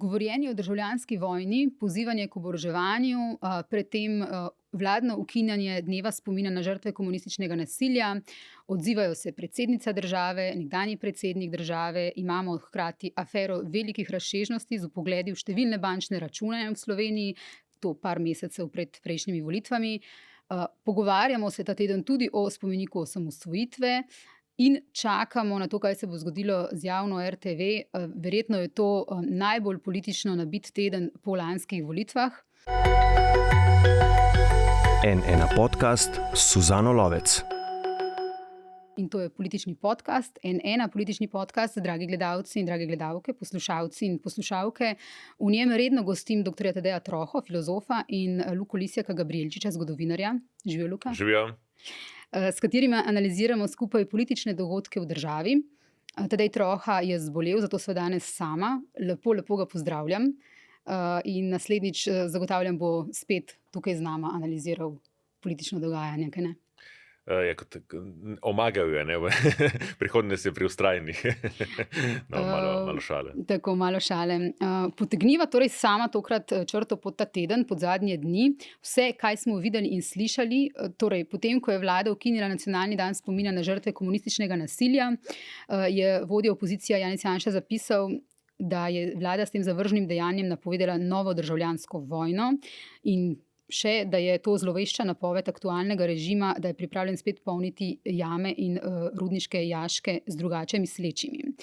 Govorjenje o državljanski vojni, pozivanje k oboroževanju, predtem vladno ukinjanje dneva spomina na žrtve komunističnega nasilja, odzivajo se predsednica države, nekdanji predsednik države, imamo hkrati afero velikih razsežnosti z vpogledi v številne bančne račune v Sloveniji, to par mesecev pred prejšnjimi volitvami. Pogovarjamo se ta teden tudi o spomeniku osamosvojitve. In čakamo na to, kaj se bo zgodilo z javno RTV. Verjetno je to najbolj politično nabit teden po lanskih volitvah. N1 podcast s Suzano Lovec. In to je politični podcast, N1 politični podcast, dragi gledalci in drage gledalke, poslušalci in poslušalke. V njem redno gostim dr. Tadeja Troho, filozofa, in Luko Lisjaka Gabrielčiča, zgodovinarja. Živijo, Luka. Živijo. S katerima analiziramo skupaj politične dogodke v državi. Tadej Troha je zbolel, zato sva danes sama. Lepo ga pozdravljam. In naslednjič zagotavljam, bo spet tukaj z nama analiziral politično dogajanje, kaj ne? Omagal je, ne? Prihodnje si pri ustrajnih. Malo šale. Tako, malo šale. Potegniva torej sama tokrat črto pod ta teden, pod zadnje dni. Vse, kaj smo videli in slišali, torej potem, ko je vlada ukinila nacionalni dan spomina na žrtve komunističnega nasilja, je vodja opozicija Janez Janša zapisal, da je vlada s tem zavržnim dejanjem napovedala novo državljansko vojno in še, da je to zlovešča napoved aktualnega režima, da je pripravljen spet polniti jame in rudniške jaške z drugače mislečimi.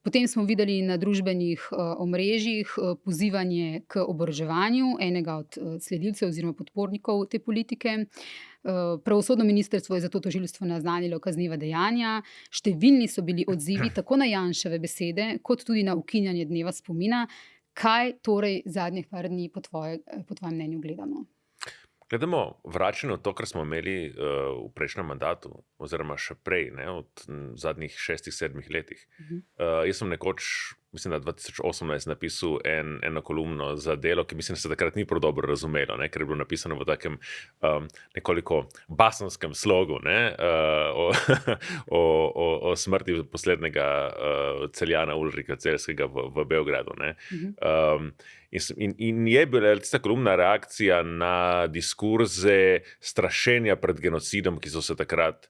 Potem smo videli na družbenih omrežjih pozivanje k oboroževanju enega od sledilcev oziroma podpornikov te politike. Pravosodno ministrstvo je zato tožilstvo naznanilo kazniva dejanja. Številni so bili odzivi tako na Janševe besede, kot tudi na ukinjanje dneva spomina. Kaj torej zadnjih par dni po tvojem mnenju gledamo? Gledamo vračanje v to, kar smo imeli v prejšnjem mandatu, oziroma še prej, ne, od zadnjih 6-7 letih. Jaz sem nekoč, mislim, da 2018 napisal eno kolumno za Delo, ki mislim, da se takrat ni prav dobro razumelo, ne, ker je bilo napisano v takem nekoliko basonskem slogu, ne, o smrti poslednjega Celjana Ulrika Celjskega v Beogradu. Ne. In je bila tista kolumna reakcija na diskurze strašenja pred genocidom, ki so se takrat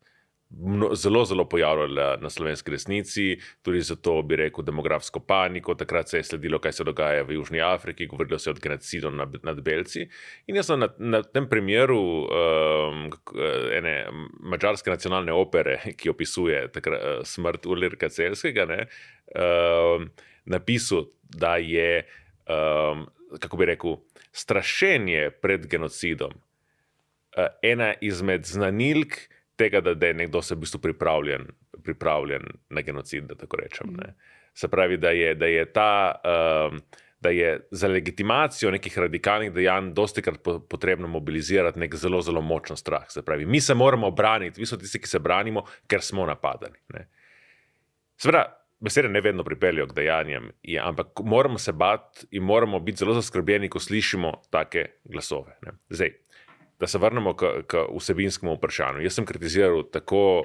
zelo pojavljala na slovenski resnici, tudi zato bi rekel demografsko paniko. Takrat se je sledilo, kaj se dogaja v Južni Afriki, govorilo se o genocidu nad Belci. In jaz sem na tem primeru ene madžarske nacionalne opere, ki opisuje smrt Ulrika Celjskega, ne, napisal, da je kako bi rekel, strašenje pred genocidom ena izmed znanilk tega, da je nekdo se v bistvu pripravljen na genocid, da tako rečem. Ne. Se pravi, da je za legitimacijo nekih radikalnih dejanj dostikrat potrebno mobilizirati nek zelo močen strah. Se pravi, mi se moramo braniti, vi so tisti, ki se branimo, ker smo napadani. Ne. Seveda, besede ne vedno pripeljajo k dejanjem, ampak moramo se bati in moramo biti zelo zaskrbljeni, ko slišimo take glasove. Ne. Zdaj, da se vrnemo k vsebinskemu vprašanju. Jaz sem kritiziral tako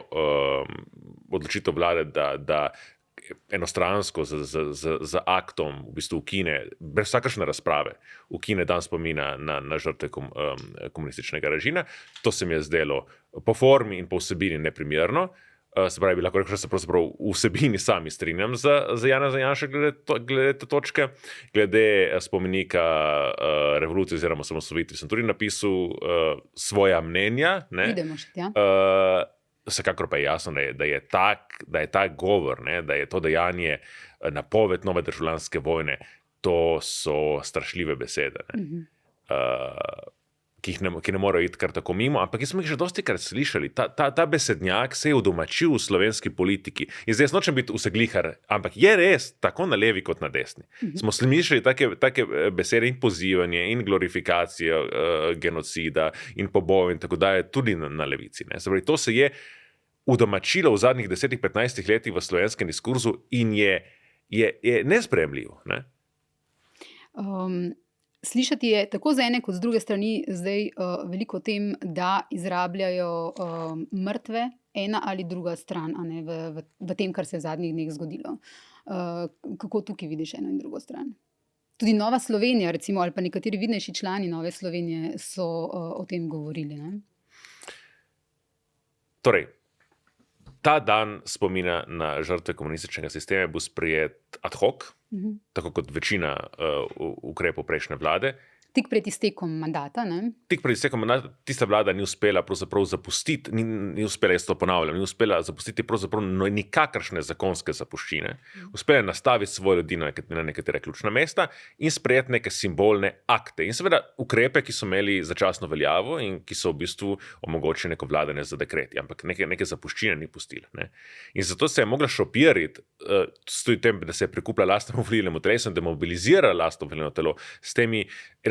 odločitev vlade, da enostransko z aktom v bistvu ukine, brez vsakršne razprave, ukine dan spomina na žrtve komunističnega režima. To se mi je zdelo po formi in po vsebini neprimerno. Se pravi, lahko rekel, da se pravzaprav v vsebini sami strinjam z Janezom Janšo glede te točke. Glede spomenika revolucije oziroma osamosvojitve sem tudi napisal svoja mnenja. Idemo še tja. Vsekakor pa je jasno, da je ta govor, ne, da je to dejanje napoved nove državljanske vojne, to so strašljive besede. Ne. Ki ne morejo iti kar tako mimo, ampak smo jih že dostikrat slišali. Ta besednjak se je udomačil v slovenski politiki. In zdaj nočem biti vseglihar, ampak je res tako na levi kot na desni. Smo slišali take besede in pozivanje in glorifikacijo genocida in pobojov in tako dalje tudi na levici. Ne. Se pravi, to se je udomačilo v zadnjih 10-15 letih v slovenskem diskurzu in je nesprejemljivo. Ne. Slišati je tako z ene kot z druge strani zdaj veliko o tem, da izrabljajo mrtve ena ali druga stran, a ne, v tem, kar se je v zadnjih dneh zgodilo. Kako tukaj vidiš eno in drugo stran? Tudi Nova Slovenija, recimo, ali pa nekateri vidnejši člani Nove Slovenije so o tem govorili. Ne? Torej, ta dan spomina na žrtve komunističnega sistema je bil sprejet ad hoc, tako kot večina ukrepov prejšnje vlade. Tik pred iztekom mandata, ne? Tik pred iztekom mandata tista vlada ni uspela pravzaprav zapustiti, ni uspela, jaz to ponavljam, ni uspela zapustiti pravzaprav nikakršne zakonske zapuščine. Uspela je nastaviti svoje ljudi na nekatere ključna mesta in sprejeti neke simbolne akte. In seveda ukrepe, ki so imeli začasno veljavo in ki so v bistvu omogočili neko vladanje za dekreti, ampak neke zapuščine ni pustila. Ne? In zato se je mogla šopiriti s tem, da se je prikupila lastnemu volilnemu telesu in demobilizirala lastno volilno telo s temi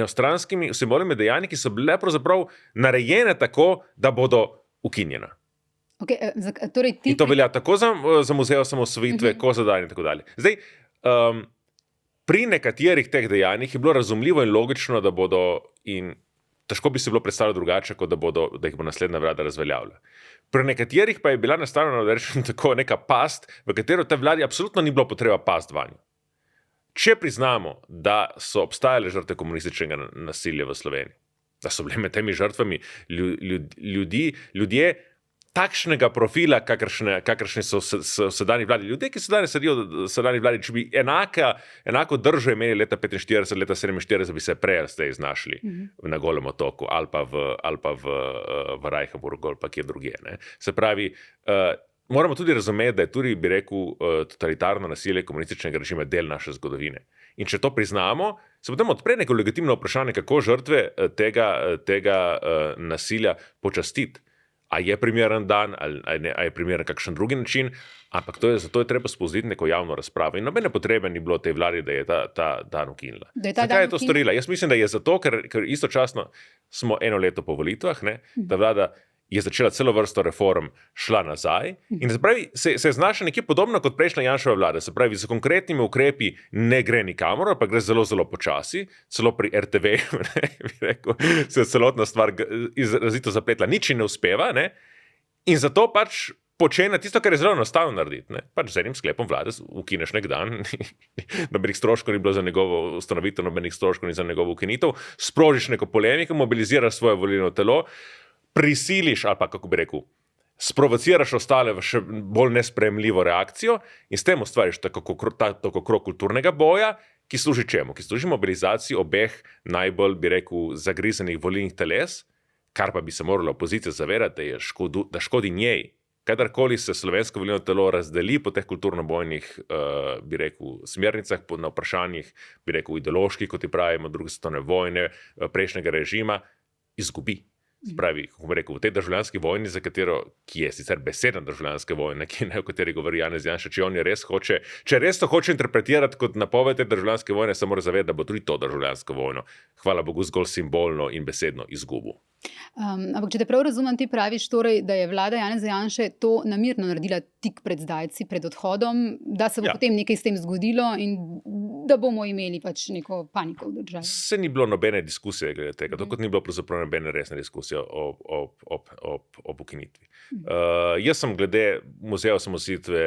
enostranskimi simbolnimi dejanji, ki so bile pravzaprav narejene tako, da bodo ukinjena. Okay, torej in to velja tako za muzej osamosvojitve, kot za dan in tako dalje. Zdaj, pri nekaterih teh dejanjih je bilo razumljivo in logično, da bodo, in težko bi se bilo predstavljati drugače, kot da jih bo naslednja vlada razveljavila. Pri nekaterih pa je bila nastavljena, da rečem tako, neka past, v katero tej vladi absolutno ni bilo potreba past vanjo. Če priznamo, da so obstajale žrtve komunističnega nasilja v Sloveniji, da so bile med temi žrtvami ljudje takšnega profila, kakršni so v sedanji vladi. Ljudje, ki danes sedijo v sedanji vladi, če bi enako držo imeli leta 45, leta 47, bi se prej zdaj znašli na Golem otoku ali pa v Rajhenburgu ali pa kje drugje. Ne? Se pravi, moramo tudi razumeti, da je tudi, bi rekel, totalitarno nasilje komunističnega režima del naše zgodovine. In če to priznamo, se potem odpre neko legitimno vprašanje, kako žrtve tega nasilja počastiti. A je primeren dan, ali je primeren kakšen drugi način, ampak zato je treba spustiti neko javno razpravo. In nobene potrebe ni bilo tej vladi, da je ta dan ukinila. Zakaj je to storila? Jaz mislim, da je zato, ker istočasno smo eno leto po volitvah, ne, da vlada je začela celo vrsto reform, šla nazaj in se je znašla nekje podobno kot prejšnja Janševa vlada. Se pravi, z konkretnimi ukrepi ne gre nikamor, pa gre zelo, zelo počasi. Celo pri RTV, bi rekel, se je celotna stvar izrazito zapletla. Nič ne uspeva, ne? In zato pač počne tisto, kar je zelo enostavno narediti. Ne? Pač z enim sklepom vlade ukineš nek dan, nobenih stroškov ni bilo za njegovo ustanovitev, nobenih stroškov ni za njegovo ukinitev, sprožiš neko polemiko, mobiliziraš svoje volilno telo, prisiliš, ali pa kako bi rekel, sprovociraš ostale v še bolj nesprejemljivo reakcijo in s tem ustvariš tako krog kulturnega boja, ki služi čemu? Ki služi mobilizaciji obeh najbolj, bi rekel, zagrizenih volilnih teles, kar pa bi se morala opozicija zavedati, da škodi njej. Kadarkoli se slovensko volilno telo razdeli po teh kulturno-bojnih, bi rekel, smernicah, na vprašanjih, bi rekel, ideoloških, kot ti pravimo, druge svetovne vojne, prejšnjega režima, izgubi. Spravi, kako bi rekel, v tej državljanski vojni, ki je sicer besedna državljanska vojna, o kateri govori Janez Janša, če res to hoče interpretirati kot napoved te državljanske vojne, se mora zavedati, da bo tudi to državljansko vojno, hvala Bogu, zgolj simbolno in besedno izgubil. Ampak, če te prav razumem, ti praviš torej, da je vlada Janeza Janše to namerno naredila tik pred zdajci, pred odhodom, da se bo potem nekaj s tem zgodilo in da bomo imeli pač neko paniko v državi. Se ni bilo nobene diskusije glede tega, tako kot ni bilo pravzaprav nobene resne diskusije o ukinitvi. Jaz sem glede muzeja osamosvojitve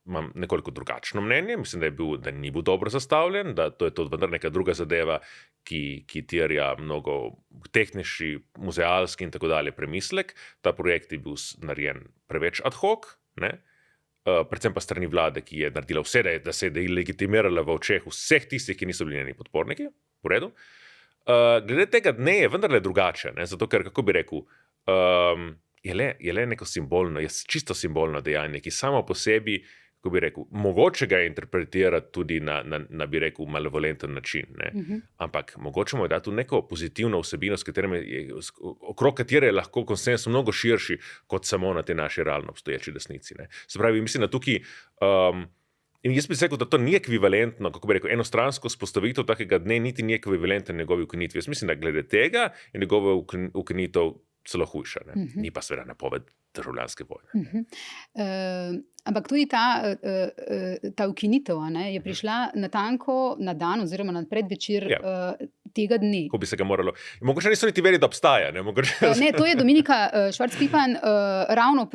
imam nekoliko drugačno mnenje. Mislim, da ni bil dobro zastavljen, da to je vendar neka druga zadeva, ki terja mnogo tehnični, muzealski in tako dalje premislek. Ta projekt je bil narejen preveč ad hoc, ne? Predvsem pa strani vlade, ki je naredila vse, da se je legitimirala v očeh vseh tistih, ki niso bili njeni podporniki. V redu. Glede tega dne je vendarle drugače, ne? Zato ker, kako bi rekel, je le neko simbolno, je čisto simbolno dejanje, ki samo po sebi, kako bi rekel, mogoče ga je interpretirati tudi na bi rekel, malevolenten način. Ne? Ampak mogoče mu je dati neko pozitivno vsebino, okrog katere je lahko konsens mnogo širši, kot samo na tej naši realno obstoječi desnici. Ne? Se pravi, mislim, da tukaj in jaz bi rekel, da to ni ekvivalentno, kako bi rekel, enostransko vzpostavitev takega dne niti ni ekvivalentno njegovi ukinitvi. Jaz mislim, da glede tega je njegova ukinitev celo hujša. Ni pa seveda napoved državljanske vojne. Ampak tudi ta ukinitev je prišla natanko na dan oziroma na predvečer tega dne. Ko bi se ga moralo. Mogoče niso niti vedeli, da obstaja. Ne, to je Dominika Švarc-Pipan ravno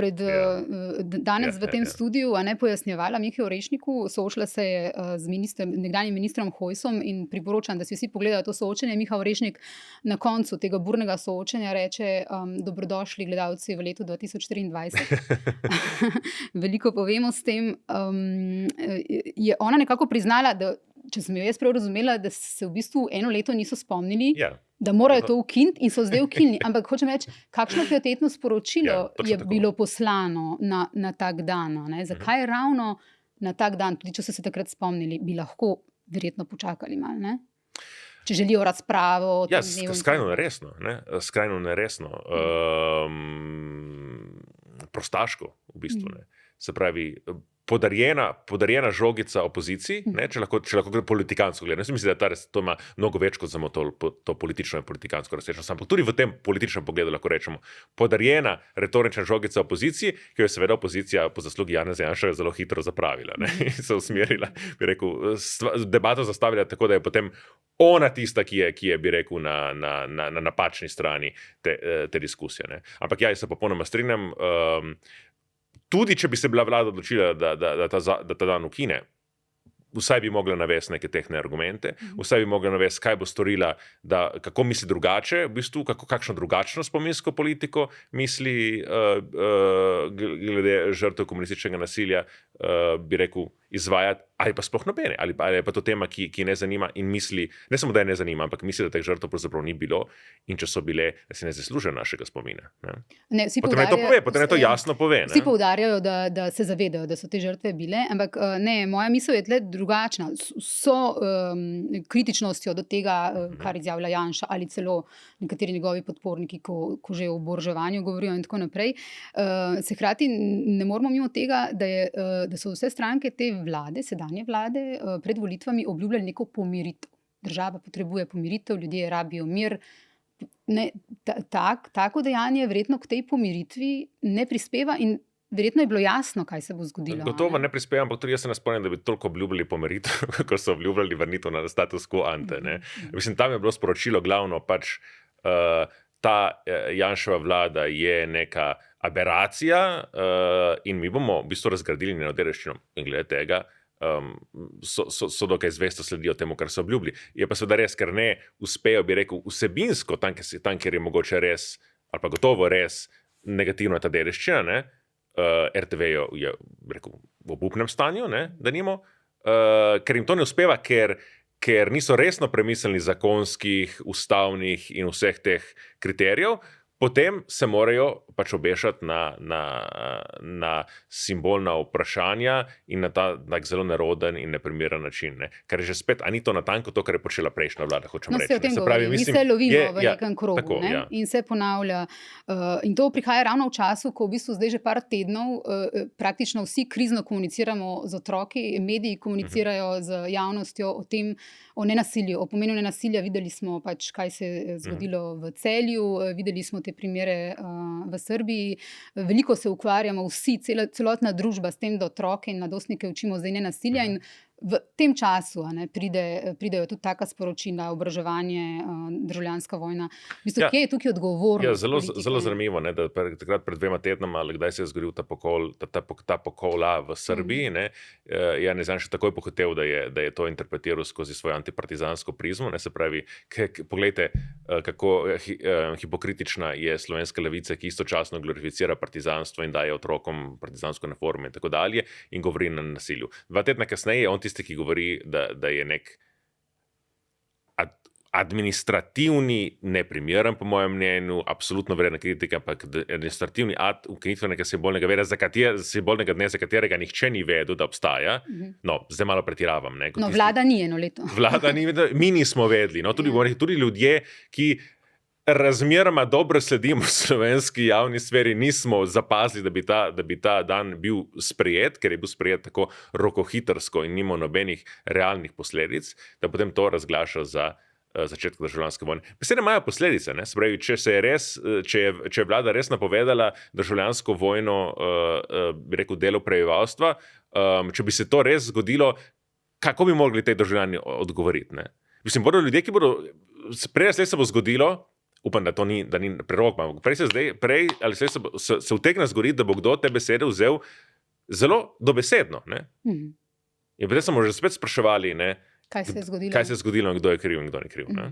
danes v tem studiu pojasnjevala Mihi Orešniku. Soočila se je z nekdanjim ministrom Hojsom in priporočam, da si vsi pogledajo to soočenje. Miha Orešnik na koncu tega burnega soočenja reče: dobrodošli gledalci v letu 2024. Veliko povemo s tem. Je ona nekako priznala, da, če sem jo jaz prav razumela, da se v bistvu eno leto niso spomnili, da morajo to ukiniti in so zdaj ukinili. Ampak hočem reči, kakšno prioritetno sporočilo je bilo poslano na tak dan? Zakaj ravno na tak dan, tudi če so se takrat spomnili, bi lahko verjetno počakali malo, ne? Če želijo razpravo. Skrajno neresno. Skrajno neresno. Prostaško, v bistvu. Se pravi, podarjena žogica opoziciji, če lahko politikansko gledam. Jaz mislim, da to ima mnogo več kot samo to politično in politikansko razsežnost. Ampak tudi v tem političnem pogledu lahko rečemo, podarjena retorična žogica opoziciji, ki jo je seveda opozicija po zaslugi Janeza Janše zelo hitro zapravila in se usmerila, bi rekel, debato zastavila tako, da je potem ona tista, ki je bi rekel, na napačni strani te diskusije. Ampak jaz se popolnoma strinjam. Tudi, če bi se bila vlada odločila, da ta dan ukine, vsaj bi mogla navesti neke tehne argumente, vsaj bi mogla navesti, kaj bo storila, kako misli drugače, v bistvu, kakšno drugačno spominsko politiko misli glede žrtev komunističnega nasilja, bi rekel, izvajati, ali pa sploh nobene, ali pa to tema, ki ne zanima in misli, ne samo da je ne zanima, ampak misli, da teh žrtev pravzaprav ni bilo in če so bile, da si ne zaslužijo našega spomina. Potem je to pove, potem je to jasno pove. Vsi poudarjajo, da se zavedajo, da so te žrtve bile, ampak ne, moja misel je tle drugačna. So kritičnostjo do tega, kar izjavlja Janša ali celo nekateri njegovi podporniki, ko že o oboroževanju govorijo in tako naprej. Se hkrati ne moramo mimo tega, da so vse stranke te vlade, sedanje vlade, pred volitvami obljubljali neko pomiritev. Država potrebuje pomiritev, ljudje rabijo mir. Tako dejanje verjetno k tej pomiritvi ne prispeva in verjetno je bilo jasno, kaj se bo zgodilo. Gotovo ne prispeva, ampak tudi jaz se ne spomnim, da bi toliko obljubljali pomiritev, kako so obljubljali vrnitev na status quo ante. Mislim, tam je bilo sporočilo glavno, pač ta Janševa vlada je neka aberacija in mi bomo v bistvu razgradili njeno dediščino in glede tega so dokaj zvesto sledijo temu, kar so obljubili. Je pa seveda res, ker ne uspejo, bi rekel, vsebinsko, tam, kjer je mogoče res, ali pa gotovo res negativna ta dediščina, RTV je rekel, v obupnem stanju, da nimo, ker jim to ne uspeva, ker niso resno premislili zakonskih, ustavnih in vseh teh kriterijev, potem se morajo pač obešati na simbolna vprašanja in na tak zelo neroden in neprimeren način. Kar je že spet, a ni to natanko to, kar je počela prejšnja vlada, hočem reči. Se o tem govorim, mi se lovimo v nekem krogu tako, in se ponavlja. In to prihaja ravno v času, ko v bistvu zdaj že par tednov praktično vsi krizno komuniciramo z otroki, mediji komunicirajo z javnostjo o nenasilju, o pomenu nenasilja. Videli smo pač, kaj se je zgodilo v Celju, videli smo te primere v Srbiji. Veliko se ukvarjamo vsi, celotna družba s tem, da otroke in mladostnike učimo zdaj nenasilja in v tem času pridejo tudi taka sporočila, oboroževanje, državljanska vojna. V bistvu, kje je tukaj odgovornost? Zelo zanimivo, da takrat pred 2 tednama, ali kdaj se je zgodil ta pokola v Srbiji, Janez Janša takoj pohotel, da je to interpretiral skozi svojo antipartizansko prizmo. Se pravi, poglejte, kako hipokritična je slovenska levica, ki istočasno glorificira partizanstvo in daje otrokom partizansko uniformo in tako dalje in govori na nasilju. 2 tedna kasneje je on tisti, ki govori, da je nek administrativni, neprimeren, po mojem mnenju, absolutno vredna kritika, ampak administrativni akt ukinitvenega simbolnega dne, za katerega nihče ni vedel, da obstaja. No, zdaj malo pretiravam. Vlada ni eno leto. Vlada ni vedela, mi nismo vedeli. Tudi ljudje, ki razmeroma dobro sledimo v slovenski javni sferi, nismo zapazili, da bi ta dan bil sprejet, ker je bil sprejet tako rokohitrsko in nima nobenih realnih posledic, da potem to razglaša za začetek državljanske vojne. Besede imajo posledice. Spravi, če je vlada res napovedala državljansko vojno, bi rekel, delu prebivalstva, če bi se to res zgodilo, kako bi mogli tej državljani odgovoriti? Mislim, bodo ljudje, ki bodo, prej ali slej se bo zgodilo, upam, da to ni prerok, prej ali slej se utegne zgoditi, da bo kdo te besede vzel zelo dobesedno. Ne? In potem smo že spet spraševali, ne, Kaj se je zgodilo in kdo je kriv in kdo ni kriv. Ne?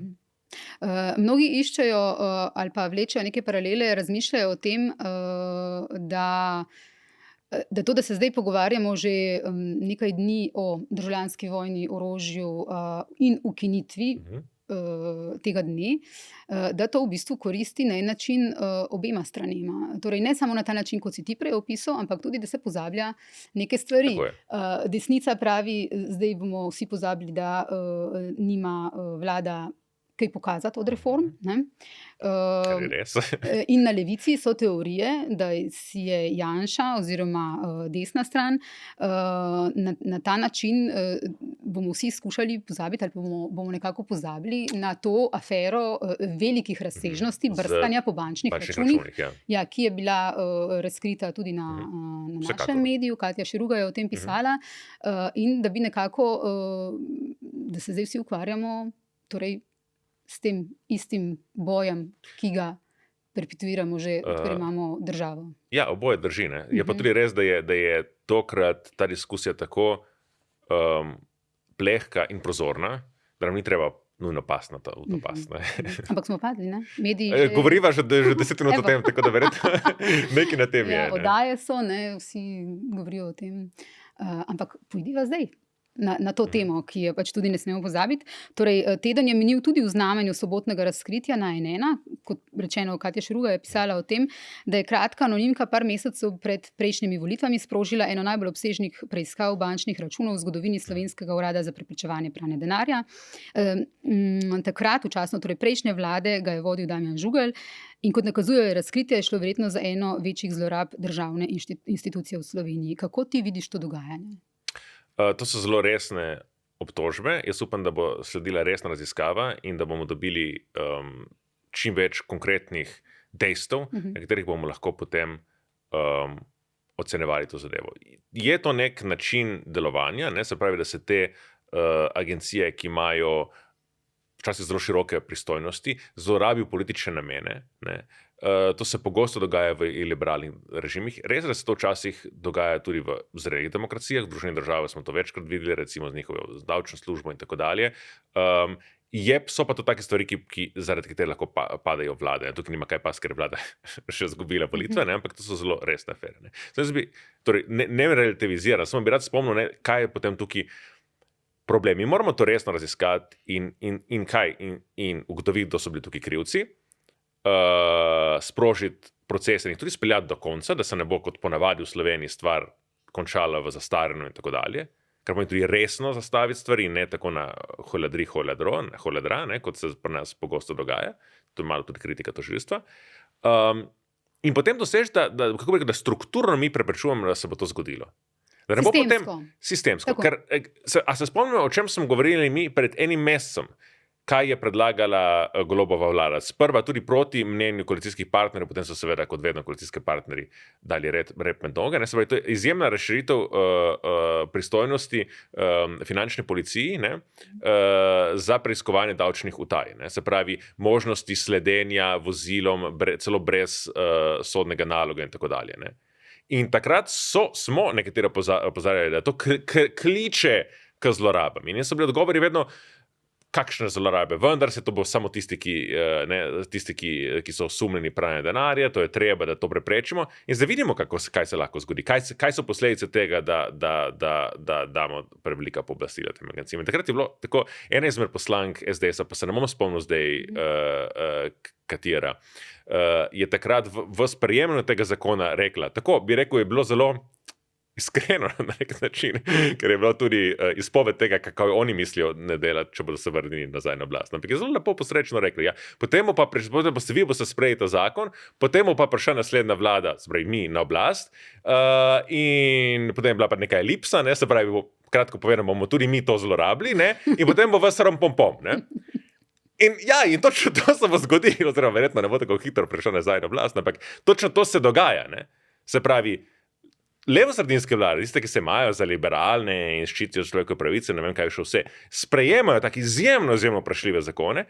Mnogi iščejo ali pa vlečejo neke paralele, razmišljajo o tem, da to, da se zdaj pogovarjamo že nekaj dni o državljanski vojni, orožju in ukinitvi tega dne, da to v bistvu koristi na en način obema stranema. Torej ne samo na ta način, kot si ti prej opisal, ampak tudi, da se pozablja neke stvari. Desnica pravi, zdaj bomo vsi pozabili, da nima vlada kaj pokazati od reform. Kar je res. In na levici so teorije, da si je Janša oziroma desna stran na ta način bomo vsi skušali pozabiti ali bomo nekako pozabili na to afero velikih razsežnosti brskanja po bančnih računih, ki je bila razkrita tudi na našem mediju. Katja Šeruga je o tem pisala. In da bi nekako, da se zdaj vsi ukvarjamo torej s tem istim bojem, ki ga perpetuiramo že, odkar imamo državo. Ja, oboje drži. Ne? Je pa tudi res, da je tokrat ta diskusija tako plehka in prozorna, da nam ni treba nujno pasti na to past. Ampak smo padli, ne? Govoriva že 10 minut o tem, tako da verjetno nekaj na tem je. Oddaje so, ne? Vsi govorijo o tem. Ampak pojdiva zdaj na to temo, ki jo pač tudi ne smemo pozabiti. Torej, teden je minil tudi v znamenju sobotnega razkritja na N1. Kot rečeno, Katja Šeruga je pisala o tem, da je kratka anonimka par mesecev pred prejšnjimi volitvami sprožila eno najbolj obsežnih preiskav bančnih računov v zgodovini Slovenskega urada za preprečevanje pranja denarja. Takrat, v času torej prejšnje vlade, ga je vodil Damjan Žugelj. In kot nakazujejo razkritje, je šlo verjetno za eno večjih zlorab državne institucije v Sloveniji. Kako ti vidiš to dogajanje? To so zelo resne obtožbe. Jaz upam, da bo sledila resna raziskava in da bomo dobili čim več konkretnih dejstev, na katerih bomo lahko potem ocenjevali to zadevo. Je to nek način delovanja, ne? Se pravi, da se te agencije, ki imajo včasih zelo široke pristojnosti, zlorabijo politične namene. Ne? To se pogosto dogaja v liberalnih režimih. Res, da se to včasih dogaja tudi v zrelih demokracijah. V Združenih državah smo to večkrat videli, recimo z njihovo davčno službo in tako dalje. So pa to take stvari, ki zaradi katerih lahko padajo vlade. Tukaj nima kaj pas, ker je vlada še izgubila volitve, ampak to so zelo resne afere. Torej, ne relativiziram, samo bi rad spomnil, ne, kaj je potem tukaj problem. Mi moramo to resno raziskati in ugotoviti, kdo so bili tukaj krivci. Sprožiti procese in tudi speljati do konca, da se ne bo kot ponavadi v Sloveniji stvar končala v zastaranju in tako dalje, ker pomeni tudi resno zastaviti stvari, ne tako na holedra, kot se pri nas pogosto dogaja. To je malo tudi kritika tožilstva. In potem dosež, da strukturno mi preprečujemo, da se bo to zgodilo. Da ne bo potem sistemsko. Ker, a se spomnimo, o čem smo govorili mi pred enim mesecem, kaj je predlagala Golobova vlada. Sprva tudi proti mnenju koalicijskih partnerjev, potem so seveda kot vedno koalicijske partnerji dali rep med noge. To je izjemna razširitev pristojnosti finančne policiji, za preiskovanje davčnih utaj. Se pravi, možnosti sledenja vozilom celo brez sodnega naloga in tako dalje. In takrat smo nekateri opozarjali, da to kliče k zlorabam. In so bili odgovori vedno, kakšne zlorabe, vendar se to bo samo tisti, ki so osumljeni pranja denarja, to je treba, da to preprečimo. In zdaj vidimo, kaj se lahko zgodi, kaj so posledice tega, da damo prevelika pooblastila tem agencijam. Takrat je bilo tako, ena izmed poslank SDS-a, pa se ne bom spomnil zdaj, katera, je takrat v sprejemljanju tega zakona rekla, tako bi rekel, je bilo zelo iskreno na nek način, ker je bilo tudi izpoved tega, kako oni mislijo ne delati, če bodo se vrnili nazaj na oblast. Ampak je zelo lepo posrečno rekli, potem pa vi boste sprejeli ta zakon, potem pa prišla naslednja vlada, se pravi mi na oblast, in potem je bila pa neka elipsa, se pravi, kratko povedano, bomo tudi mi to zlorabili, in potem bo vas rom-pom-pom. In točno to se bo zgodilo, oziroma verjetno ne bo tako hitro prišla nazaj na oblast, ampak točno to se dogaja. Se pravi, levosredinske vlade, tiste, ki se imajo za liberalne in ščitijo človekove pravice, ne vem kaj še vse, sprejemajo tako izjemno vprašljive zakone.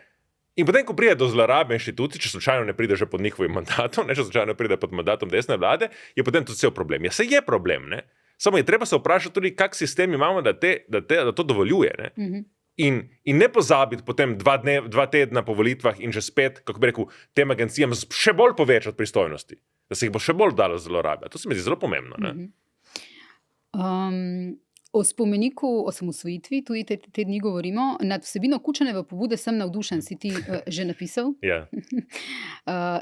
In potem, ko pride do zlorabe inštitucij, če slučajno ne pride že pod njihovim mandatom, če slučajno pride pod mandatom desne vlade, je potem to cel problem. Ja, se je problem, ne? Samo je treba se vprašati tudi, kak sistem imamo, da to dovoljuje. Ne? In ne pozabiti potem 2 tedna po volitvah in že spet, kako bi rekel, tem agencijam še bolj povečati pristojnosti, da se jih bo še bolj dalo zlorabljati. To se mi zdi zelo pomembno. Ne? O spomeniku osamosvojitvi tudi te dni govorimo. Nad vsebino Kučanove pobude sem navdušen, si ti že napisal. Ja.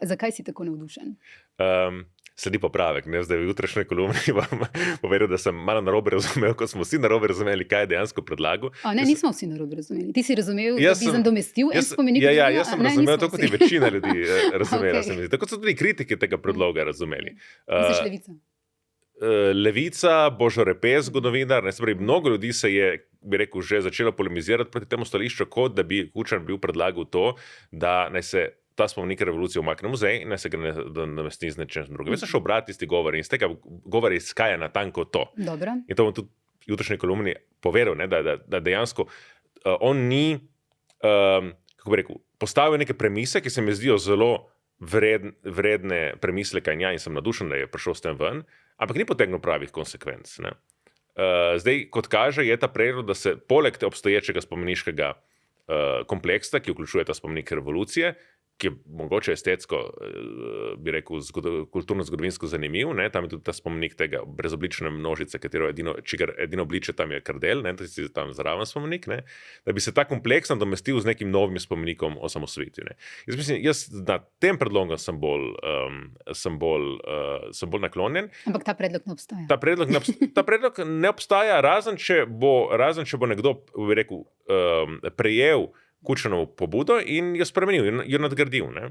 Zakaj si tako navdušen? Sledi popravek. Zdaj v jutrišnji kolumni vam povedal, da sem malo narobe razumel, kot smo vsi narobe razumeli, kaj je dejansko predlagal. Nismo vsi narobe razumeli. Ti si razumel, da bi nadomestil en spomenik? Ja, jaz sem razumel to, kot je večina ljudi razumela. Okay. Tako so tudi kritiki tega predloga razumeli. Misliš Levica? Levica, Božo Repes, zgodovinar, mnogo ljudi se je, bi rekel, že začelo polemizirati proti temu stališču, kot da bi Kučan bil predlagal to, da naj se ta spomenik revolucije umakne v muzej in naj se ga namesti z nečem drugim. Jaz sem šel brati tisti govor in iz tega govora izhaja natanko to. Dobro. In to bom tudi v jutrišnji kolumni povedal, ne, da dejansko on ni, kako bi rekel, postavil neke premise, ki se mi zdijo zelo vredne premisleka in sem nadušen, da je prišel s tem ven, ampak ni potegnil pravih konsekvenc. Ne. Zdaj, kot kaže, je ta predlog, da se poleg te obstoječega spomeniškega kompleksa, ki vključuje ta spomenik revolucije, ki je mogoče estetsko, bi rekel, kulturno-zgodovinsko zanimiv, ne? Tam je tudi ta spomenik tega brezoblične množice, čigar edino obličje tam je krdelj, ne? To je tam zraven spomenik, ne? Da bi se ta kompleks nadomestil z nekim novim spomenikom osamosvojitvi. Jaz mislim, na tem predlogom sem bolj naklonjen. Ampak ta predlog ne obstaja. Ta predlog ne obstaja, razen če bo nekdo, bi rekel, prejel Kučanovo pobudo in jo spremenil, jo nadgradil. Ne?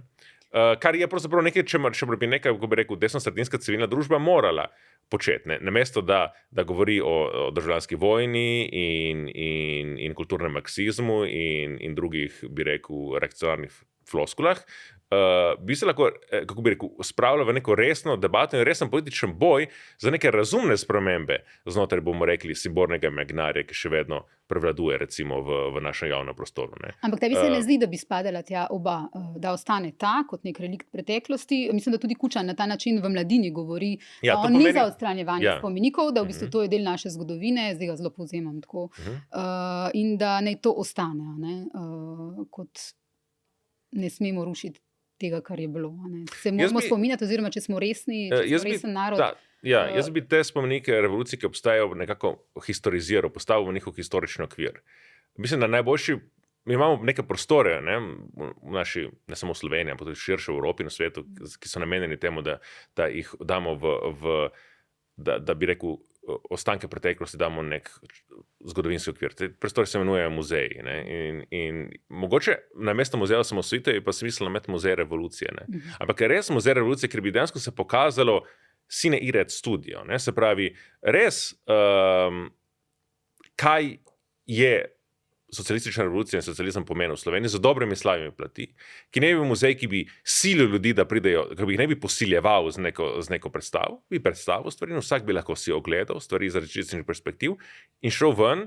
Kar je pravzaprav nekaj, če bi neka, kako bi rekel, desnosredinska civilna družba morala početi. Ne? Namesto, da govori o državljanski vojni in kulturnem marksizmu in drugih, bi rekel, reakcionarnih floskulah, bi se lahko, kako bi rekel, spravljal v neko resno debato in resen političen boj za neke razumne spremembe znotraj, bomo rekli, simbolnega imaginarija, ki še vedno prevladuje recimo v našem javnem prostoru. Ne. Ampak tebi se ne zdi, da bi spadala tja oba, da ostane ta kot nek relikt preteklosti? Mislim, da tudi Kučan na ta način v Mladini govori, da on ni za odstranjevanje spomenikov, da v bistvu to je del naše zgodovine, zdaj ga zelo povzemam tako, in da naj to ostane, ne, kot ne smemo rušiti tega, kar je bilo. Ne. Se moramo spominjati, oziroma če smo resni, resen narod. Jaz bi te spomenike revolucije, ki obstajajo, nekako historiziral, postavil v njihov historični okvir. Mislim, da najboljši, mi imamo neke prostore, ne, v naši, ne samo v Sloveniji, ampak tudi širše v Evropi in v svetu, ki so namenjeni temu, da jih damo da bi rekel, ostanke preteklosti damo nek zgodovinski okvir. Te prostori se imenujejo muzeji. Ne? In mogoče na mesto muzeja osamosvojitve je pa smisel imeti muzej revolucije. Ne? Ampak je res muzej revolucije, ker bi dejansko se pokazalo sine ire et studio. Ne? Se pravi, res kaj je socialistična revolucija in socializem pomenil v Sloveniji z dobrimi slavimi plati, ki ne bi bil muzej, ki bi silil ljudi, da pridejo, ki bi jih ne bi posiljeval z neko predstavo, bi predstavil stvari in vsak bi lahko si ogledal stvari iz različnih perspektiv in šel ven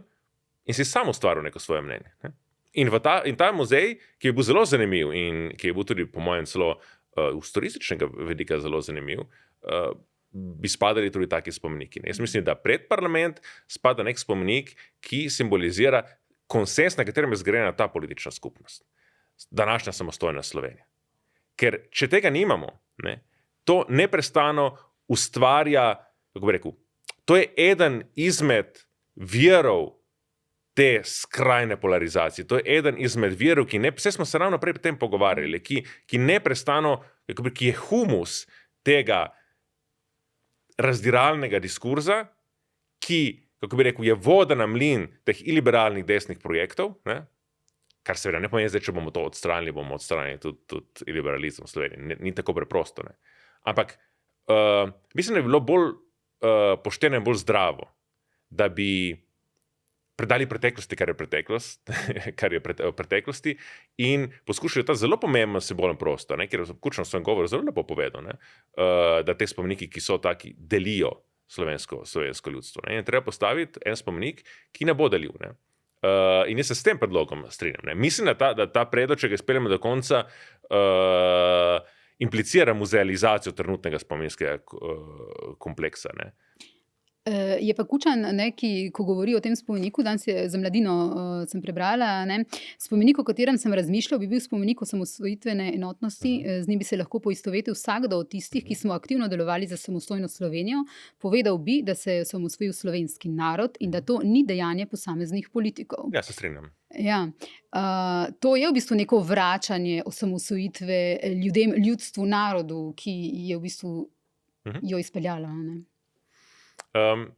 in si sam ustvaril neko svoje mnenje. Ne? In ta muzej, ki je bil zelo zanimiv in ki je bil tudi po mojem celo z turističnega vidika zelo zanimiv, bi spadali tudi taki spomeniki. Ne? Jaz mislim, da pred parlament spada nek spomenik, ki simbolizira konsens, na katerem je zgrajena ta politična skupnost. Današnja samostojna Slovenija. Ker če tega nimamo, ne, to neprestano ustvarja, kako bi rekel, to je eden izmed virov te skrajne polarizacije. To je eden izmed virov, vse smo se ravno prej o tem pogovarjali, ki neprestano, ki je humus tega razdiralnega diskurza, ki, kako bi rekel, je voda na mlin teh iliberalnih desnih projektov, ne? Kar seveda ne pomeni zdaj, če bomo to odstranili, bomo odstranili tudi iliberalizem v Sloveniji. Ni tako preprosto. Ne? Ampak mislim, da je bilo bolj pošteno in bolj zdravo, da bi predali preteklosti, kar je preteklost, kar je v preteklosti, in poskušali ta zelo pomemben simbolen prostor, ne? Ker je Kučan v svojem govoru zelo lepo povedal, ne? Da te spomeniki, ki so taki, delijo slovensko ljudstvo. Ne? In treba postaviti en spomenik, ki ne bo deljiv. Ne? In jaz se s tem predlogom strinjam. Ne? Mislim, da ta predlog, če ga izpeljemo do konca, implicira muzealizacijo trenutnega spominskega kompleksa. Ne? Je pa Kučan, ko govori o tem spomeniku, danes je za Mladino sem prebrala, spomenik, o katerem sem razmišljal, bi bil spomenik osamosvojitvene enotnosti, z njim bi se lahko poistovetil vsakdo od tistih, ki smo aktivno delovali za samostojno Slovenijo, povedal bi, da se je osamosvojil slovenski narod in da to ni dejanje posameznih politikov. Ja, se strinjam. Ja, to je v bistvu neko vračanje osamosvojitve ljudem, ljudstvu, narodu, ki je v bistvu jo izpeljala, ne?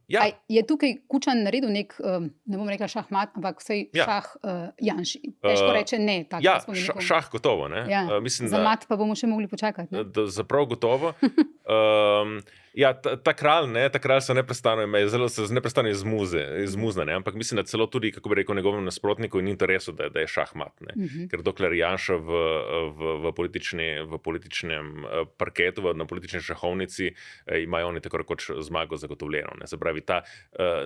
Ja. Je tukaj Kučan naredil nek, ne bom rekla šahmat, ampak vsaj šah Janši. Težko reče ne. Ja, šah gotovo. Ne? Ja, Mislim, za mat pa bomo še mogli počakati. Ne? Zaprav gotovo. Ja, ta kralj se neprestano izmuzne, ne? Ampak mislim, da celo tudi, kako bi rekel, njegovem nasprotniku in interesu, da je šahmat. Ker dokler Janša v političnem parketu, na politični šahovnici, imajo oni tako rekoč zmago zagotovljeno. Se pravi, ta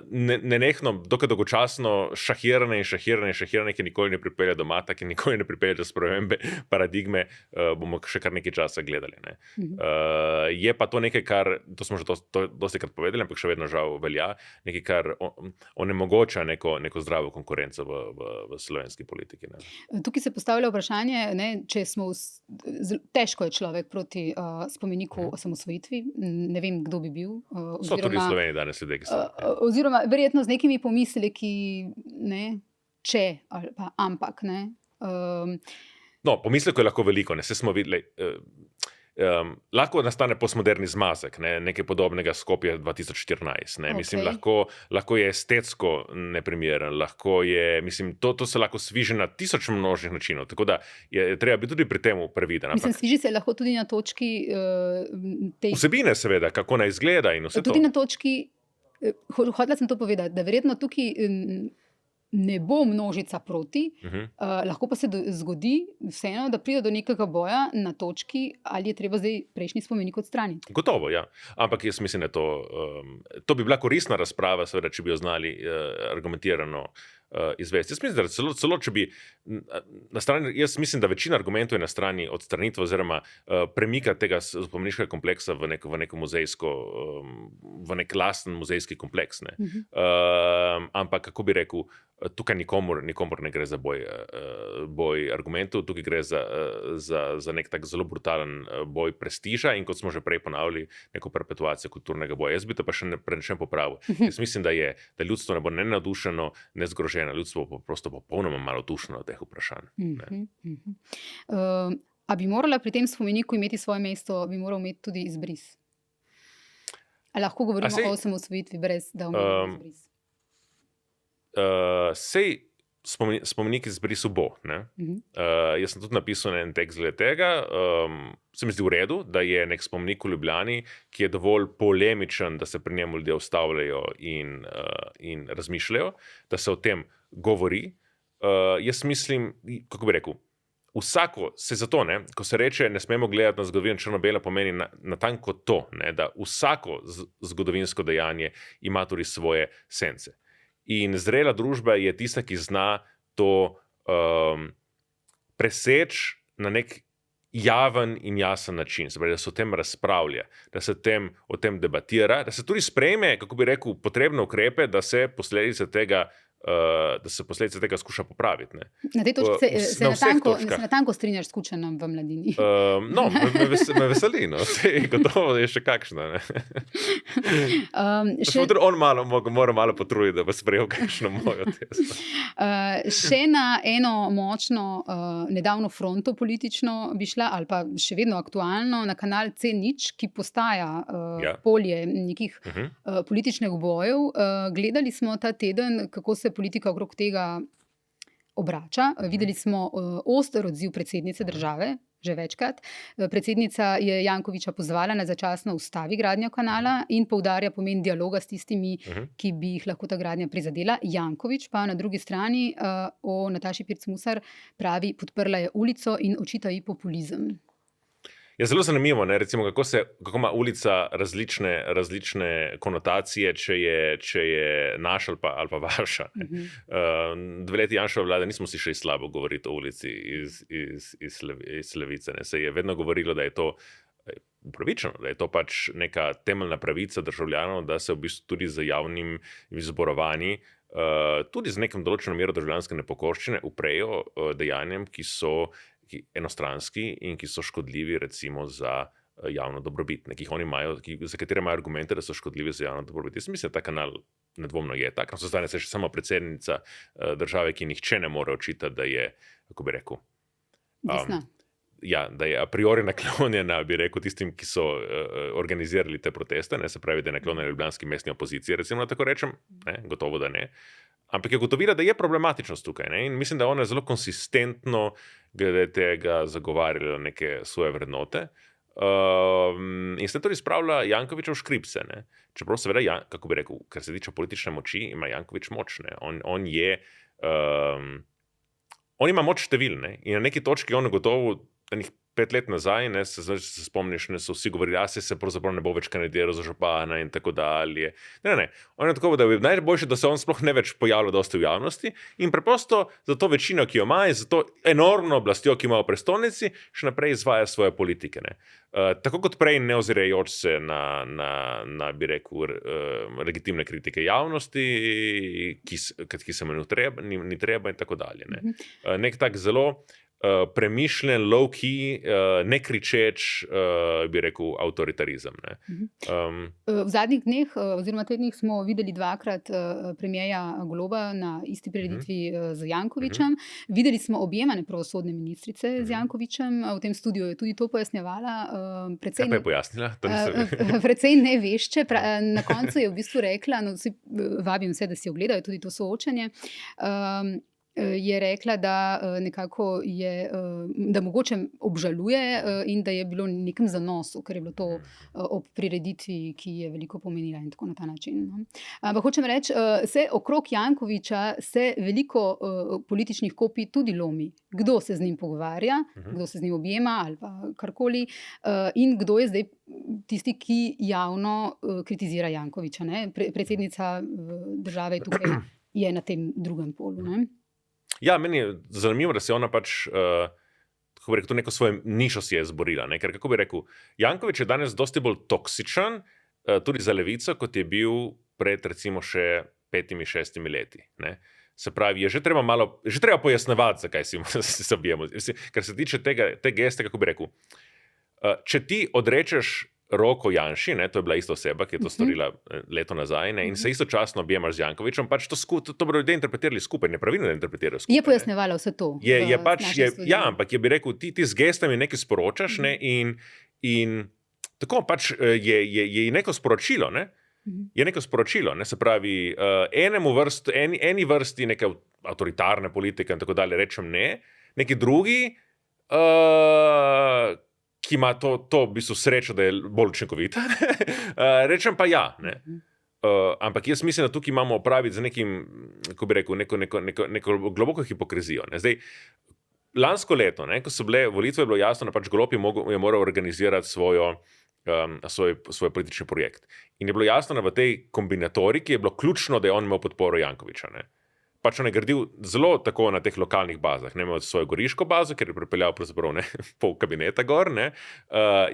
nenehno, dokaj dolgočasno šahiranje, ki nikoli ne pripelje do mata, ki nikoli ne pripelje do spremembe paradigme, bomo še kar nekaj časa gledali. Ne? Je pa to nekaj, kar, to smo že dostikrat povedali, ampak še vedno žal velja, nekaj, kar onemogoča neko zdravo konkurenco v slovenski politiki. Ne? Tukaj se postavlja vprašanje, če smo težko je človek proti spomeniku osamosvojitvi, ne vem, kdo bi bil. So tudi v Sloveniji danes ljudje, ki so. Oziroma, verjetno z nekimi pomisleki, če ali pa ampak. No, pomislekov je lahko veliko. Saj smo videli. Lahko nastane postmoderni zmazek, nekaj podobnega Skopje 2014. Mislim, lahko je estetsko neprimeren, lahko je, mislim, to se lahko sviži na tisoč množnih načinov, tako da je treba biti tudi pri tem previden. Mislim, sviži se lahko tudi na točki vsebine, seveda, kako naj izgleda in vse to. Tudi na točki, hotela sem to povedati, da verjetno tukaj ne bo množica proti, lahko pa se zgodi vseeno, da pride do nekega boja na točki, ali je treba zdaj prejšnji spomenik odstraniti. Gotovo, ja. Ampak jaz mislim, da to bi bila koristna razprava, seveda, če bi jo znali argumentirano izvesti. Jaz mislim, da celo če bi na strani, jaz mislim, da večina argumentov je na strani odstranitve oziroma premika tega spomeniškega kompleksa v neko muzejsko, v nek lasten muzejski kompleks. Ampak, kako bi rekel, tukaj nikomor ne gre za boj argumentov, tukaj gre za nek tak zelo brutalen boj prestiža in kot smo že prej ponavljali, neko perpetuacijo kulturnega boja. Jaz bi to pa še popravil. Jaz mislim, da ljudstvo ne bo ne navdušeno, ne zgroženo, ljudstvo bo prosto popolnoma malodušno od teh vprašanj. A bi morala pri tem spomeniku imeti svoje mesto, bi moral imeti tudi izbris? A lahko govorimo o osamosvojitvi brez da omenimo izbris? Sej spomenik izbrisu bo. Jaz sem tudi napisal en tekst glede tega. Se mi zdi v redu, da je nek spomenik v Ljubljani, ki je dovolj polemičen, da se pri njemu ljudje ustavljajo in razmišljajo, da se o tem govori. Jaz mislim, kako bi rekel, vsako se zato, ko se reče, ne smemo gledati na zgodovino črno-belo, pomeni natanko to, da vsako zgodovinsko dejanje ima tudi svoje sence. In zrela družba je tista, ki zna to preseči na nek javen in jasen način. Se pravi, da se o tem razpravlja, da se o tem debatira, da se tudi sprejme, kako bi rekel, potrebne ukrepe, da se posledice tega skuša popraviti. Na tej točki se natanko strinjaš s Kučanom v Mladini. No, me veseli, gotovo je še kakšna. On mora malo potruditi, da bo sprejel kakšno mojo tezo. Še na eno močno nedavno fronto politično bi šla, ali pa še vedno aktualno, na kanal C0, ki postaja polje nekih političnih bojev. Gledali smo ta teden, kako se politika okrog tega obrača. Videli smo oster odziv predsednice države, že večkrat. Predsednica je Jankovića pozvala, naj začasno ustavi gradnjo kanala in poudarja pomen dialoga s tistimi, ki bi jih lahko ta gradnja prizadela. Janković pa na drugi strani o Nataši Pirc Musar pravi, podprla je ulico in očita ji populizem. Je zelo zanimivo, ne, recimo, kako ima ulica različne konotacije, če je naš ali pa vaša. 2 leti Janševe vlade nismo si šli slabo govoriti o ulici iz levice. Ne. Se je vedno govorilo, da je to upravičeno, da je to pač neka temeljna pravica državljanov, da se v bistvu tudi z javnim zborovanji, tudi z nekim določeno mero državljanske nepokorščine uprejo dejanjem, ki so enostranski in ki so škodljivi recimo za javno dobrobit, ne, za katere imajo argumente, da so škodljivi za javno dobrobit. Jaz mislim, da ta kanal nedvomno je tak. Ostane se še samo predsednica države, ki nihče ne more očitati, da je, kako bi rekel, da je a priori naklonjena, bi rekel, tistim, ki so organizirali te proteste, ne, se pravi, da je naklonjena ljubljanski mestni opoziciji, recimo, tako rečem, ne, gotovo, da ne. Ampak je ugotovila, da je problematičnost tukaj, ne, in mislim, da ona je zelo konsistentno glede tega zagovarjala neke svoje vrednote. In se tudi spravlja Jankovića v škripce. Ne. Čeprav seveda, kako bi rekel, kar se tiče politične moči, ima Janković moč. On ima moč številne in na neki točki on gotovo 5 let nazaj, ne, se spomniš, ne, so vsi govorili, se pravzaprav ne bo več kandidiral za župana in tako dalje. Ne. On je tako, da je najboljše, da se on sploh ne več pojavlja dosti v javnosti in preprosto za to večino, ki jo ima, in za to enormno oblastjo, ki ima v prestolnici, še naprej izvaja svoje politike. Ne. Tako kot prej, ne ozirajoč se na bi rekel, legitimne kritike javnosti, ki se mu ni treba in tako dalje. Ne. Nek tak zelo premišljen, low-key, ne kričeč, bi rekel, avtoritarizem. Ne. V zadnjih dneh oziroma tednih smo videli 2-krat premierja Goloba na isti prireditvi z Jankovićem. Videli smo objemane pravosodne ministrice z Jankovićem, v tem studiu je tudi to pojasnjevala. Kaj pa je pojasnila? Precej nevešče. Na koncu je v bistvu rekla, vabim vse, da si ogledajo tudi to soočenje, je rekla, da nekako da mogoče obžaluje in da je bilo nekem zanosu, ker je bilo to ob prireditvi, ki je veliko pomenila in tako na ta način. No. Ampak hočem reči, okrog Jankovića se veliko političnih kopij tudi lomi. Kdo se z njim pogovarja, kdo se z njim objema ali pa karkoli in kdo je zdaj tisti, ki javno kritizira Jankovića. Ne? Predsednica države tukaj je na tem drugem polu. Ne? Ja, meni je zanimivo, da se ona pač, kako bi rekel, to neko svojo nišo si je izborila. Ne? Ker, kako bi rekel, Janković je danes dosti bolj toksičen, tudi za levico, kot je bil pred recimo še 5-6 leti. Ne? Se pravi, je že treba pojasnevati, zakaj se objemo. Ker se tiče te geste, kako bi rekel, če ti odrečeš roko Janši, ne, to je bila ista oseba, ki je to storila leto nazaj, ne, in se istočasno objemaš z Jankovićem, pač to bodo ljudje interpretirali skupaj, nepravilno interpretirajo skupaj. Je pojasnevala vse to. Ampak je bi rekel, ti z gestami nekaj sporočaš, ne, in tako pač je neko sporočilo, ne. Je neko sporočilo, ne, se pravi, eni vrsti neke avtoritarne politike in tako dalje rečem ne, neki drugi, ki ima to v bistvu srečo, da je bolj učinkovita, rečem pa ja. Ne. Ampak jaz mislim, da tukaj imamo opraviti z nekim, kako bi rekel, neko globoko hipokrizijo. Ne. Zdaj, lansko leto, ne, ko so bile volitve, je bilo jasno, da pač Golob je moral organizirati svoj politični projekt. In je bilo jasno, da v tej kombinatoriki je bilo ključno, da je on imel podporo Jankovića. Ne. Pač on je gradil zelo tako na teh lokalnih bazah. Ne, imel svojo goriško bazo, ker je pripeljal pravzaprav pol kabineta gor, ne,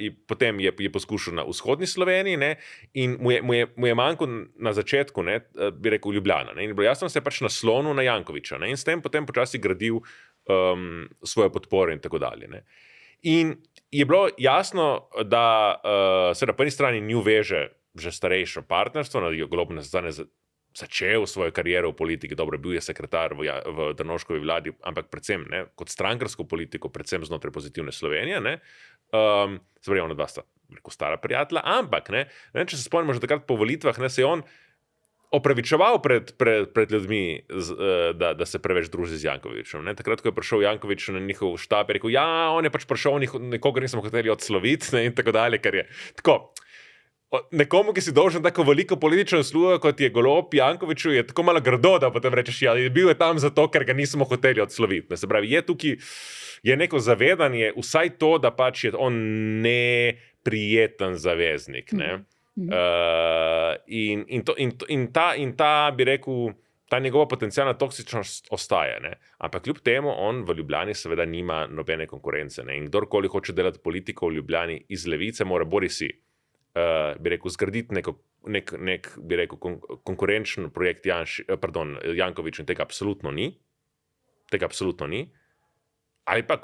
in potem je poskušal na vzhodni Sloveniji, ne, in mu je manjko na začetku, ne, bi rekel, Ljubljana. Ne, in je bilo jasno, da se je pač naslonil na Jankovića, ne, in s tem potem počasi gradil svojo podporo in tako dalje. Ne. In je bilo jasno, da seveda po eni strani nju veže že starejše partnerstvo, na Golob začel svojo kariero v politiki, dobro, bil je sekretar v Drnovškovi vladi, ampak predvsem, ne, kot strankarsko politiko, predvsem znotraj Pozitivne Slovenije, ne, se pravi, ona dva sta, rekel, stara prijatelja, ampak, ne, če se spomnimo že takrat po volitvah, ne, se je on opravičeval pred ljudmi, da se preveč druži z Jankovićem. Ne. Takrat, ko je prišel Janković na njihov štab, je rekel, on je pač prišel, nekoga nismo hoteli odsloviti, ne, in tako dalje, ker je tako. nekomu, ki si dolžen tako veliko politično službo, kot je Golob Jankoviću, je tako malo grdo, da potem rečeš, ja, bil je tam zato, ker ga nismo hoteli odsloviti. Se pravi, je tukaj neko zavedanje, vsaj to, da pač je on neprijeten zaveznik. Ne? In ta, bi rekel, ta njegova potencijalna toksičnost ostaja. Ne? Ampak kljub temu on v Ljubljani seveda nima nobene konkurence. Ne? In kdorkoli hoče delati politiko v Ljubljani iz levice, mora borisi, bi rekel, zgraditi nek bi rekel, konkurenčen projekt Janković, in tega absolutno ni. Ali pa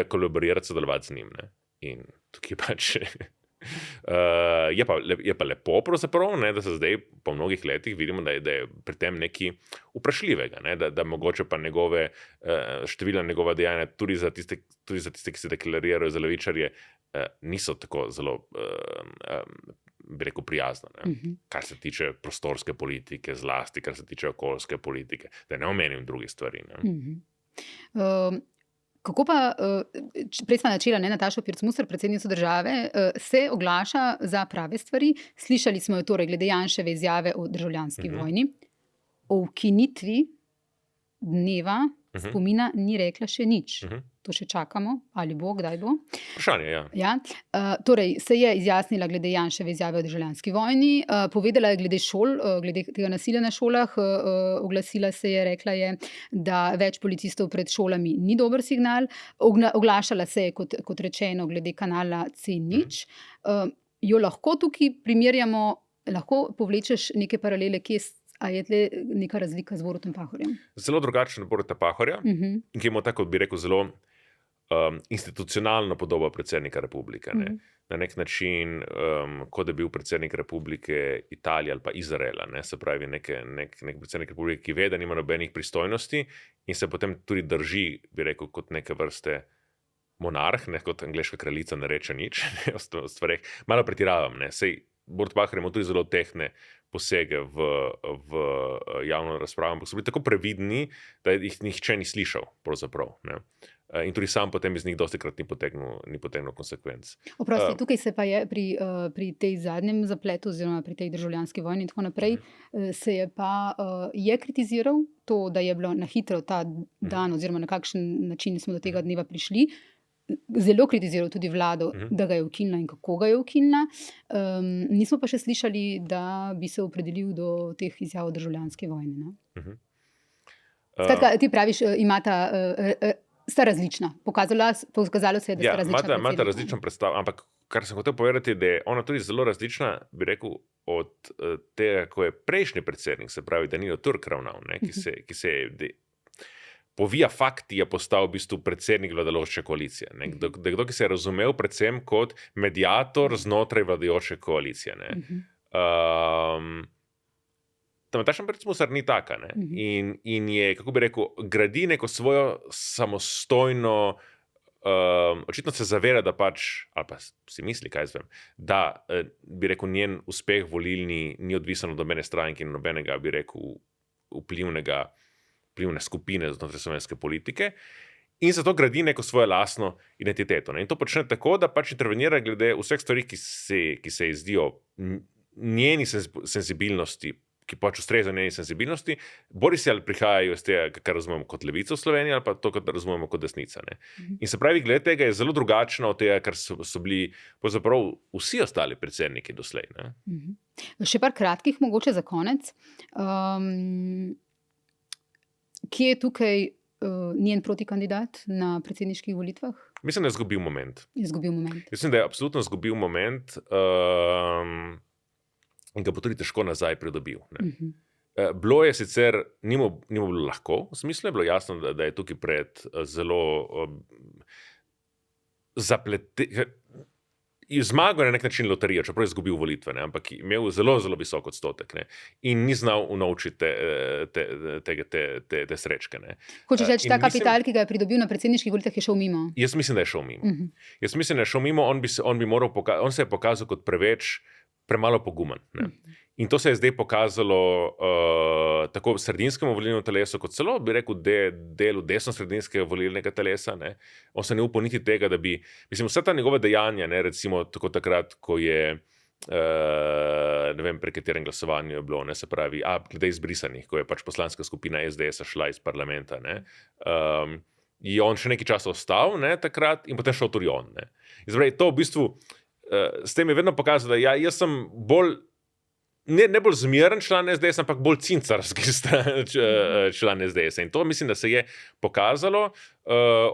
kolaborirati, sodelovati z njim. Ne? In tukaj pač je pa lepo, da se zdaj po mnogih letih vidimo, da je pri tem nekaj vprašljivega, ne? Da mogoče pa številna njegova dejanja tudi za tiste, ki se deklarirajo za levičarje, niso tako zelo bi rekel, prijazna. Kar se tiče prostorske politike, zlasti kar se tiče okoljske politike, da ne omenim drugih stvari. Kako pa, prej smo načela, Nataša Pirc Musar, predsednica države, se oglaša za prave stvari. Slišali smo jo torej glede Janševe izjave o državljanski vojni. O ukinitvi dneva spomina ni rekla še nič. To še čakamo, ali bo, kdaj bo. Vprašanje, ja. Torej, se je izjasnila glede Janševe izjave o državljanski vojni, povedala je glede šol, glede tega nasilja na šolah, oglasila se je, rekla je, da več policistov pred šolami ni dober signal, oglašala se je, kot rečeno, glede kanala C0. Jo lahko tukaj primerjamo, lahko povlečeš neke paralele, a je tle neka razlika z Borutom Pahorjem? Zelo drugačen od Boruta Pahorja, ki ima tako, bi rekel, zelo institucionalno podobo predsednika republike. Ne? Na nek način, kot da je bil predsednik republike Italije ali pa Izraela. Ne? Se pravi, nek predsednik republike, ki ve, da nima nobenih pristojnosti in se potem tudi drži, bi rekel, kot neke vrste monarh, ne? Kot angleška kraljica ne reče nič o stvareh. Malo pretiravam, ne? Sej Borut Pahor ima tudi zelo tehtne posege v javno razpravo, ampak so bili tako previdni, da jih nihče ni slišal, pravzaprav. Ne? In tudi sam potem iz njih dostikrat ni potegnil konsekvenc. Oprosti, tukaj se pa je pri tej zadnjem zapletu, oziroma pri tej državljanski vojni in tako naprej, se je pa kritiziral to, da je bilo na hitro ta dan, oziroma na kakšen način smo do tega dneva prišli. Zelo kritiziral tudi vlado, da ga je ukinila in kako ga je ukinila. Nismo pa še slišali, da bi se opredelil do teh izjav o državljanski vojni. Skratka, ti praviš, sta različna. Pokazalo se je, da sta različna. Imata različno predstavo, ampak kar sem hotel povedati, da je ona tudi zelo različna, bi rekel, od tega, ko je prejšnji predsednik, se pravi Danilo Turk ravnal, ki se je povija fakti, je postal v bistvu predsednik vladajoče koalicije. Kdo, ki se je razumel predvsem kot mediator znotraj vladajoče koalicije. Nataša Pirc Musar ni taka. In je, kako bi rekel, gradi neko svojo samostojno, očitno se zaveda, da pač, ali pa si misli, kaj zvem, da bi rekel, njen uspeh volilni ni odvisen od nobene stranke in nobenega, bi rekel, vplivne skupine znotraj slovenske politike, in zato gradi neko svojo lastno identiteto. In to počne tako, da pač intervenira glede vseh stvari, ki se ji zdijo njeni senzibilnosti, ki pač ustrezajo njeni senzibilnosti, bori se ali prihajajo iz tega, kar razumemo kot levica v Sloveniji, ali pa to, kar razumemo kot desnica. In se pravi, glede tega je zelo drugačno od tega, kar so bili pravzaprav vsi ostali predsedniki doslej. Še par kratkih, mogoče za konec. Kje je tukaj njen protikandidat na predsedniških volitvah? Mislim, da je izgubil moment. Mislim, da je absolutno izgubil moment in ga bo tudi težko nazaj pridobil. Bilo je sicer, ni mu bilo lahko, v smislu je bilo jasno, da je tukaj pred zelo zmagal na nek način loterijo, čeprav je izgubil volitve, ampak imel zelo, zelo visok odstotek in ni znal unovčiti te srečke. Hočeš reči, ta kapital, ki ga je pridobil na predsedniških volitvah, je šel mimo? Jaz mislim, da je šel mimo. Jaz mislim, da je šel mimo, on se je pokazal kot premalo pogumen. In to se je zdaj pokazalo tako v sredinskemu volilnemu telesu, kot celo, bi rekel, delu desno-sredinskega volilnega telesa. On se ne upal niti tega, da bi, mislim, vse ta njegove dejanja, recimo tako takrat, ko je ne vem, pri katerem glasovanju je bilo, ne, se pravi, glede izbrisanih, ko je pač poslanska skupina SDS šla iz parlamenta, ne, je on še nekaj časa ostal, ne, takrat in potem šel tudi on, ne. In zdaj, to v bistvu, s tem je vedno pokazal, da jaz sem bolj, ne bolj zmeren član SDS, ampak bolj cincarski član SDS. In to mislim, da se je pokazalo.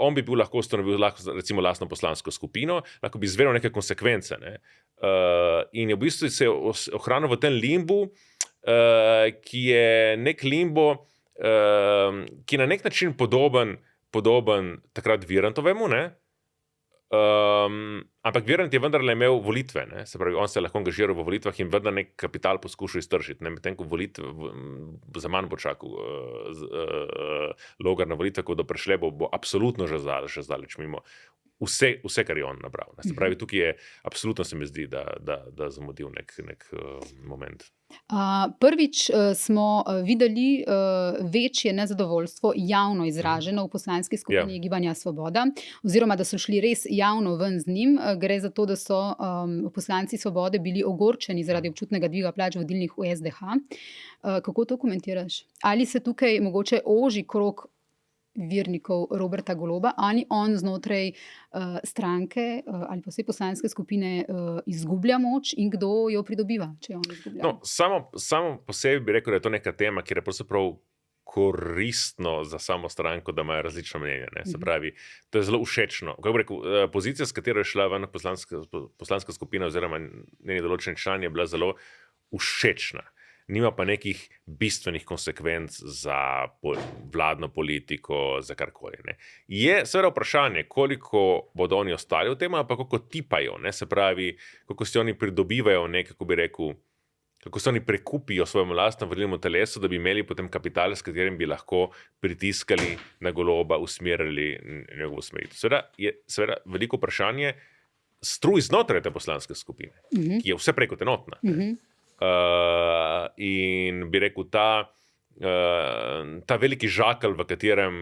On bi bil lahko ustanovil recimo lastno poslansko skupino, lahko bi izvedel neke konsekvence. Ne? In je v bistvu se ohranil v tem limbu, ki je nek limbo, ki je na nek način podoben takrat Virantovemu, ne? Ampak Virant je vendarle imel volitve, ne? Se pravi, on se je lahko angažiral v volitvah in vendar nek kapital poskušal iztržiti. Medtem ko volitve, za manj bo čakal Logar na volitve, ko do prišle bo absolutno že zdaleč mimo vse, kar je on nabral. Ne? Se pravi, tukaj je absolutno, se mi zdi, da zamudil nek moment. Prvič smo videli večje nezadovoljstvo javno izraženo v poslanski skupini Gibanja Svoboda, oziroma da so šli res javno ven z njim. Gre za to, da so poslanci Svobode bili ogorčeni zaradi občutnega dviga plač vodilnih v SDH. Kako to komentiraš? Ali se tukaj mogoče oži krog vernikov Roberta Goloba, ali on znotraj stranke ali pa vse poslanske skupine izgublja moč in kdo jo pridobiva, če on izgublja? No, samo po sebi bi rekel, da je to neka tema, kjer je pravzaprav koristno za samo stranko, da imajo različno mnenje. Ne? Se pravi, to je zelo všečno. Kako bi rekel, pozicija, s katero je šla ven poslanska skupina oziroma njeni določeni člani, je bila zelo všečna. Nima pa nekih bistvenih konsekvenc za vladno politiko, za karkoli. Ne. Je seveda vprašanje, koliko bodo oni ostali v tem, ampak kako tipajo, ne. Se pravi, kako si oni pridobivajo kako bi rekel, kako se oni prekupijo svojemu lastnemu volilnemu telesu, da bi imeli potem kapital, s katerim bi lahko pritiskali na Goloba, usmerili njegovo usmeritev. Seveda veliko vprašanje struj znotraj te poslanske skupine, ki je vse preko enotna. In bi rekel, ta veliki žakelj, v katerem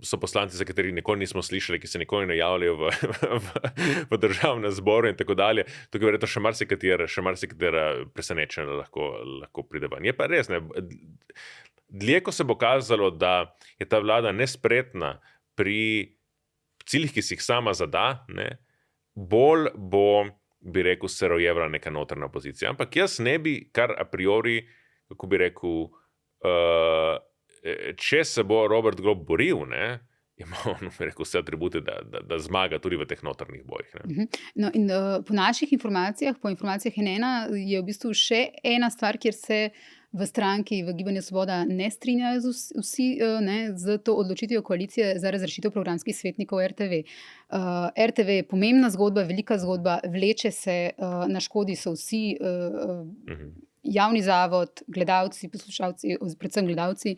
so poslanci, za katerih nikoli nismo slišali, ki se nikoli ne javljajo v državnem zboru in tako dalje, tukaj verjetno še marsikatera presenečenja lahko pride ven. Je pa res, ne, dlje ko se bo kazalo, da je ta vlada nespretna pri ciljih, ki si jih sama zada, ne, bolj bo, bi rekel, se rojevla neka notrna opozicija. Ampak jaz ne bi kar a priori, kako bi rekel, če se bo Robert Golob boril, ne, ima on, bi rekel, vse atribute, da zmaga tudi v teh notrnih bojih. Ne. No, in po naših informacijah, po informacijah N1, je v bistvu še ena stvar, kjer se v stranki, v Gibanju Svoboda ne strinjajo vsi z to odločitvijo koalicije za razrešitev programskih svetnikov RTV. RTV je pomembna zgodba, velika zgodba, vleče se, na škodi so vsi javni zavod, gledalci, poslušalci, predvsem gledalci,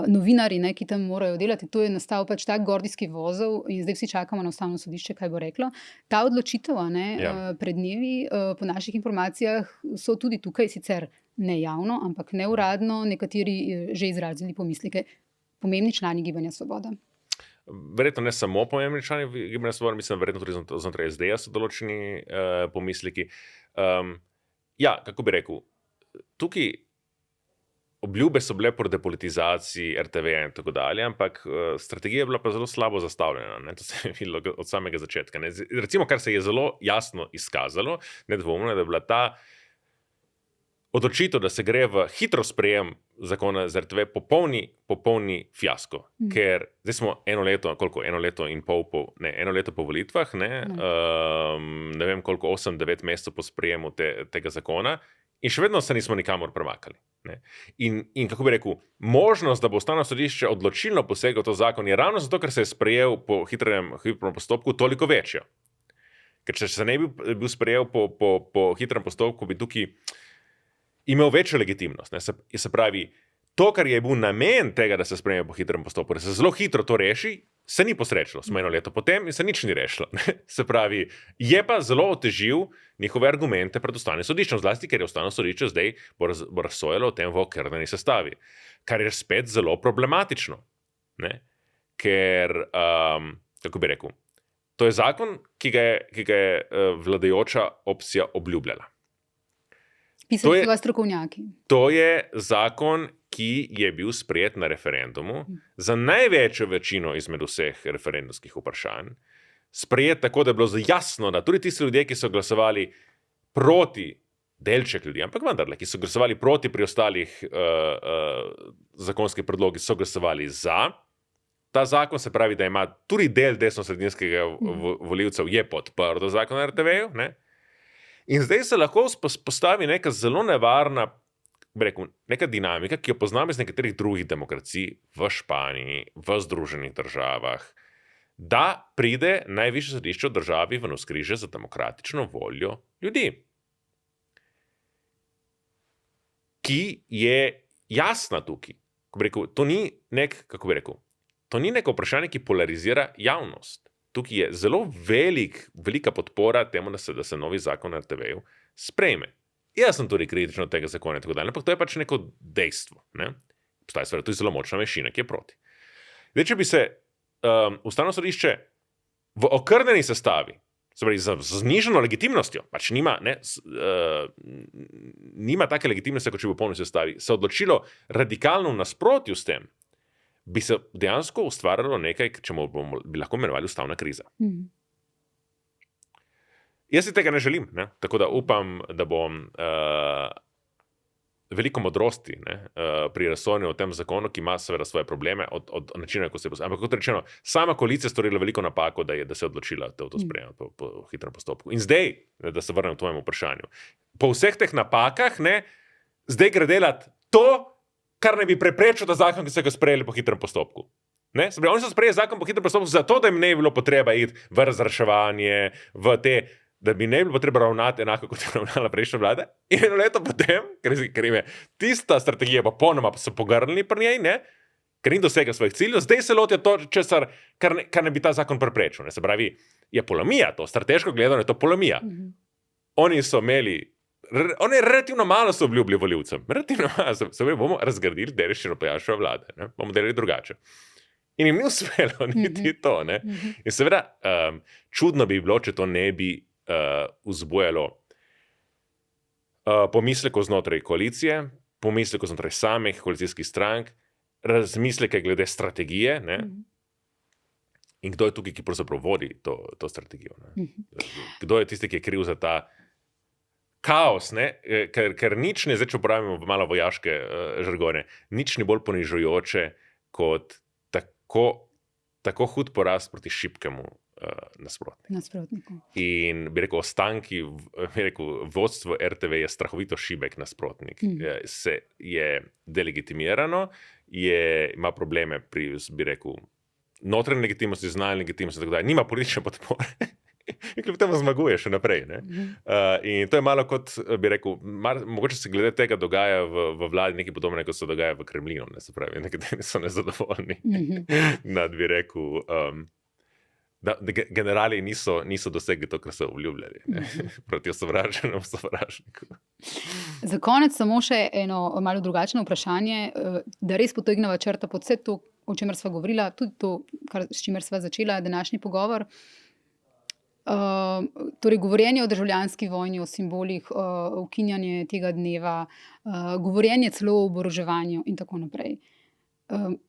novinari, ne, ki tam morajo delati. To je nastal pač tak gordijski vozel in zdaj vsi čakamo na Ustavno sodišče, kaj bo reklo. Ta odločitev, pred dnevi, po naših informacijah, so tudi tukaj sicer ne javno, ampak neuradno nekateri že izrazili pomisleke, pomembni člani Gibanja Svoboda. Verjetno ne samo pomembni člani Gibanja Svoboda, mislim, verjetno tudi znotraj SD-ja so določeni pomisleki. Ja, kako bi rekel, tukaj obljube so bile po depolitizaciji RTV in tako dalje, ampak strategija je bila pa zelo slabo zastavljena. Ne? To se je videlo od samega začetka. Ne? Recimo, kar se je zelo jasno izkazalo, nedvomno, da je bila ta odločitev, da se gre v hitro sprejem zakona z RTV, popolni fiasko. Ker zdaj smo eno leto po volitvah, ne vem koliko, 8-9 mesecev po sprejemu tega zakona in še vedno se nismo nikamor premakali. Ne. In kako bi rekel, možnost, da bo Ustavno sodišče odločilno poseglo v to zakon, je ravno zato, ker se je sprejel po hitrem postopku, toliko večjo. Ker če se ne bi bil sprejel po hitrem postopku, bi tukaj imel večjo legitimnost. Ne. Se pravi, to, kar je bil namen tega, da se sprejme po hitrem postopku, da se zelo hitro to reši, se ni posrečilo. Smo eno leto potem in se nič ni rešilo. Ne. Se pravi, je pa zelo otežil njihove argumente pred Ustavnim sodiščem, zlasti, ker je Ustavno sodišče zdaj bo razsojalo o tem v okvirni sestavi. Kar je spet zelo problematično. Ne. Ker, kako bi rekel, to je zakon, ki ga je vladajoča opcija obljubljala. Pisali so ga strokovnjaki. To je zakon, ki je bil sprejet na referendumu za največjo večino izmed vseh referendumskih vprašanj. Sprejet tako, da je bilo jasno, da tudi tisti ljudje, ki so glasovali proti, delček ljudi, ampak vendarle, ki so glasovali proti pri ostalih zakonskih predlogih, so glasovali za. Ta zakon se pravi, da ima tudi del desno-sredinskega volivcev je podprl zakon na RTV-ju, ne? In zdaj se lahko postavi neka zelo nevarna, neka dinamika, ki jo poznamo iz nekaterih drugih demokracij v Španiji, v Združenih državah, da pride najvišje sodišče v državi v navzkrižje za demokratično voljo ljudi, ki je jasna tukaj. To ni to ni neko vprašanje, ki polarizira javnost. Tukaj je zelo velika podpora temu, da se novi zakon na RTV-ju sprejme. Jaz sem tudi kritičen od tega zakona, tako dalje, ampak to je pač neko dejstvo. Ne? Obstaja seveda tudi zelo močna večina, ki je proti. Zdaj, če bi se Ustavno sodišče v okrnjeni sestavi, se pravi z znižano legitimnostjo, pač nima take legitimnosti, kot če bi v polni sestavi, se odločilo radikalno v nasprotju s tem, bi se dejansko ustvarjalo nekaj, čemu bi lahko imenovali ustavna kriza. Jaz si tega ne želim, ne? Tako da upam, da bom veliko modrosti pri razsojanju o tem zakonu, ki ima seveda svoje probleme od načina, kako se je ampak kot rečeno, sama koalicija storila veliko napako, da se je odločila to sprejemati po hitrem postopku. In zdaj, da se vrnem k tvojemu vprašanju, po vseh teh napakah, zdaj gre delati to, kar ne bi preprečil ta zakon, ki so ga sprejeli po hitrem postopku. Ne? Se pravi, oni so sprejeli zakon po hitrem postopku zato, da jim ne bi bilo potreba iti v razreševanje, v te, da bi ne bilo potreba ravnati enako, kot je ravnala prejšnja vlada. In eno leto potem, ker je tista strategija popolnoma so pogrnili pri njej, ne? Ker ni dosega svojih ciljev, zdaj se lotijo to, česar, kar ne bi ta zakon preprečil. Ne? Se pravi, je polemija to, strateško gledano je to polemija. Oni so imeli Oni relativno malo so obljubili volivcem. Relativno malo so bomo razgradili dediščino Janševe vlade. Ne? Bomo delali drugače. In jim ni uspelo niti to. Ne? In seveda, čudno bi bilo, če to ne bi vzbujalo pomislekov znotraj koalicije, pomislekov znotraj samih koalicijskih strank, razmisleke glede strategije. Ne? In kdo je tukaj, ki pravzaprav vodi to strategijo? Ne? Kdo je tisti, ki je kriv za ta kaos, ker nič ne, zdaj če uporabimo malo vojaške žargone, nič ni bolj ponižujoče kot tako hud poraz proti šibkemu nasprotniku. In bi rekel, ostanki, vodstvo RTV je strahovito šibek nasprotnik. Je delegitimirano, ima probleme pri, bi rekel, notranje legitimnosti, znanje legitimnosti, tako da nima politične podpore. In kljub temu zmaguje še naprej. In to je malo kot, bi rekel, mogoče se glede tega dogaja v vladi nekaj podobnega, kot se dogaja v Kremlinu. Se pravi, nekateri so nezadovoljni nad, bi rekel, da generali niso dosegli to, kar so obljubljali proti osovraženemu sovražniku. Za konec samo še eno malo drugačno vprašanje, da res potegneva črta pod vse to, o čemer sva govorila, tudi to, s čimer sva začela današnji pogovor. Torej govorjenje o državljanski vojni, o simbolih, ukinjanje tega dneva, govorjenje celo o oboroževanju in tako naprej.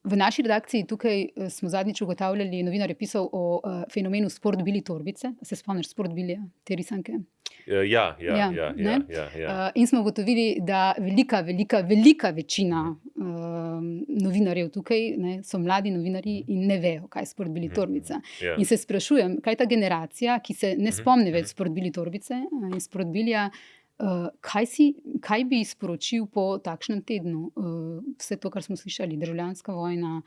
V naši redakciji tukaj smo zadnjič ugotavljali, novinar je pisal o fenomenu Sport Bili torbice. Se spomniš Sport Bilija, te risanke? Ja. In smo ugotovili, da velika večina novinarjev tukaj so mladi novinarji in ne vejo, kaj je Sport Bili torbica. In se sprašujem, kaj ta generacija, ki se ne spomni več Sport Bili torbice in Sport Bilija, kaj bi sporočil po takšnem tednu? Vse to, kar smo slišali, državljanska vojna,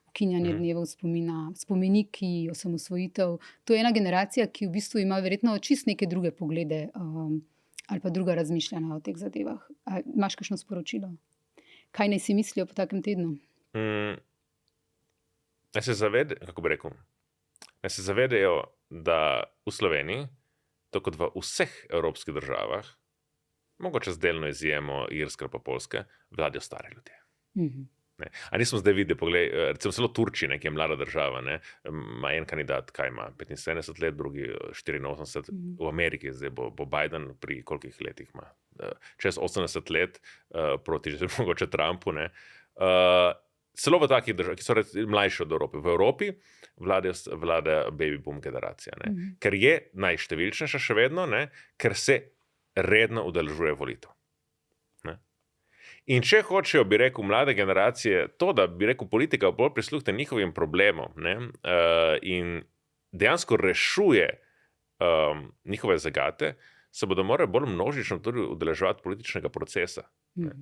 ukinjanje dnevov spomina, spomeniki, osamosvojitev. To je ena generacija, ki v bistvu ima verjetno čist neke druge poglede ali pa druga razmišljanja o teh zadevah. Imaš kakšno sporočilo? Kaj naj si mislijo po takem tednu? Naj se zavedajo, da v Sloveniji, to kot v vseh evropskih državah, mogoče z delno izjemo Irske pa Poljske, vladajo stari ljudje. Ne. A nismo zdaj videli, poglej, recimo celo Turčija, ki je mlada država, ne, ima en kandidat, kaj ima, 75 let, drugi 84, v Ameriki zdaj bo Biden pri kolikih letih ima, čez 80 let proti mogoče Trumpu, ne. Celo v takih državah, ki so mlajše od Evrope. V Evropi vlada baby boom generacija, ne, ker je najštevilčnejša še vedno, ne, ker se redno udeležuje volitev. In če hočejo, bi rekel, mlade generacije to, da bi rekel, politika bolj prisluhne njihovim problemom, ne, in dejansko rešuje njihove zagate, se bodo morali bolj množično tudi udeleževati političnega procesa. Ne.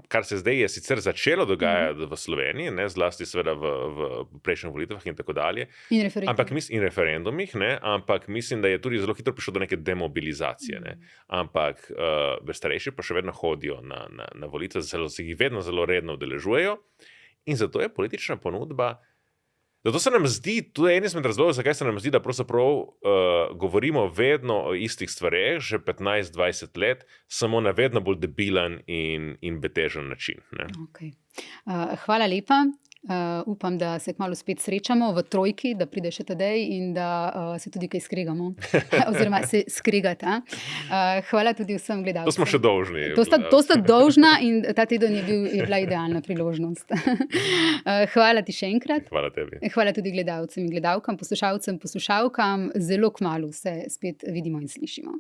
Kar se zdaj je sicer začelo dogajati v Sloveniji, ne, zlasti seveda v prejšnjih volitvah in tako dalje, in referendumih, ne, ampak mislim, da je tudi zelo hitro prišlo do neke demobilizacije. Ne. Ampak starejši pa še vedno hodijo na volitve, se jih vedno zelo redno udeležujejo in zato je politična ponudba. Zato se nam zdi, tudi en izmed razlogov, zakaj se nam zdi, da pravzaprav govorimo vedno o istih stvareh, že 15-20 let, samo na vedno bolj debilen in betežen način. Ne? Okay. Hvala lepa. Upam, da se kmalu spet srečamo v trojki, da pride še Tadej in da se tudi kaj skregamo. Oziroma se skregata. Hvala tudi vsem gledalcem. To smo še dolžni. To sta dolžna in ta teden je bila idealna priložnost. Hvala ti še enkrat. Hvala tebi. Hvala tudi gledalcem in gledalkam, poslušalcem, poslušalkam. Zelo kmalu se spet vidimo in slišimo.